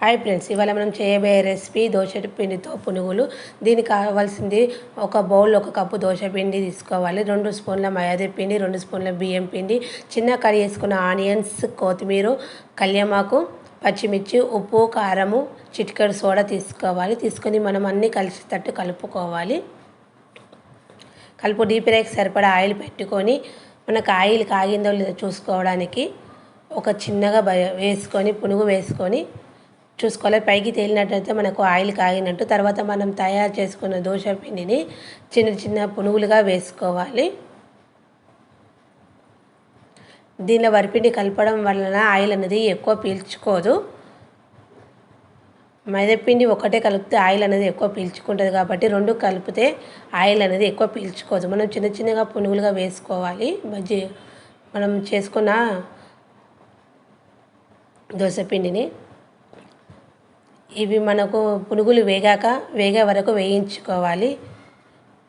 Hi friends, ఇవాళ మనం చేయబోయే రెసిపీ దోశ పిండితో పునుగులు. దీనికి కావాల్సింది ఒక బౌల్, ఒక కప్పు దోశ పిండి తీసుకోవాలి. 2 స్పూన్ల మైదా పిండి, 2 స్పూన్ల బియ్యం పిండి, చిన్న కట్ చేసుకున్న ఆనియన్స్, కొత్తిమీర, కళ్యామాకు, పచ్చిమిర్చి, ఉప్పు, కారము, చిటికెడు సోడా తీసుకొని మనం అన్నీ కలిసేటట్టు కలుపుకోవాలి. డీప్ ఫ్రైకి సరిపడా ఆయిల్ పెట్టుకొని మనకు ఆయిల్ కాగిందో లేదో చూసుకోవడానికి ఒక చిన్నగా వేసుకొని పునుగు వేసుకొని చూసుకోవాలి. పైకి తేలినట్టయితే మనకు ఆయిల్ కాగినట్టు. తర్వాత మనం తయారు చేసుకున్న దోశ పిండిని చిన్న చిన్న పునుగులుగా వేసుకోవాలి. దీనిలో వరిపిండి కలపడం వలన ఆయిల్ అనేది ఎక్కువ పీల్చుకోదు. మైదాపిండి ఒకటే కలిపితే ఆయిల్ అనేది ఎక్కువ పీల్చుకుంటుంది కాబట్టి 2 కలిపితే ఆయిల్ అనేది ఎక్కువ పీల్చుకోదు. మనం చిన్న చిన్నగా పునుగులుగా వేసుకోవాలి. మనం చేసుకున్న దోశ పిండిని ఇవి మనకు పునుగులు వేగే వరకు వేయించుకోవాలి.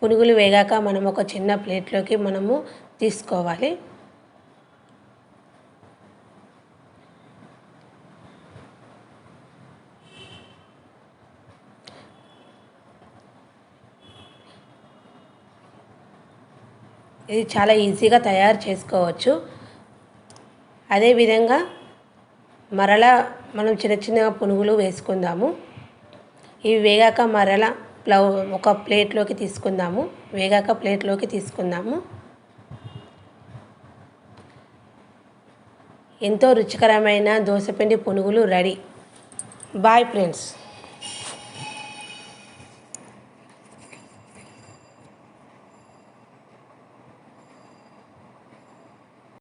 పునుగులు వేగాక మనం ఒక చిన్న ప్లేట్లోకి మనము తీసుకోవాలి. ఇది చాలా ఈజీగా తయారు చేసుకోవచ్చు. అదేవిధంగా మరలా మనం చిన్న చిన్నగా పునుగులు వేసుకుందాము. ఇవి వేగాక మరలా ఒక ప్లేట్లోకి తీసుకుందాము. ఎంతో రుచికరమైన దోసపిండి పునుగులు రెడీ. Bye friends.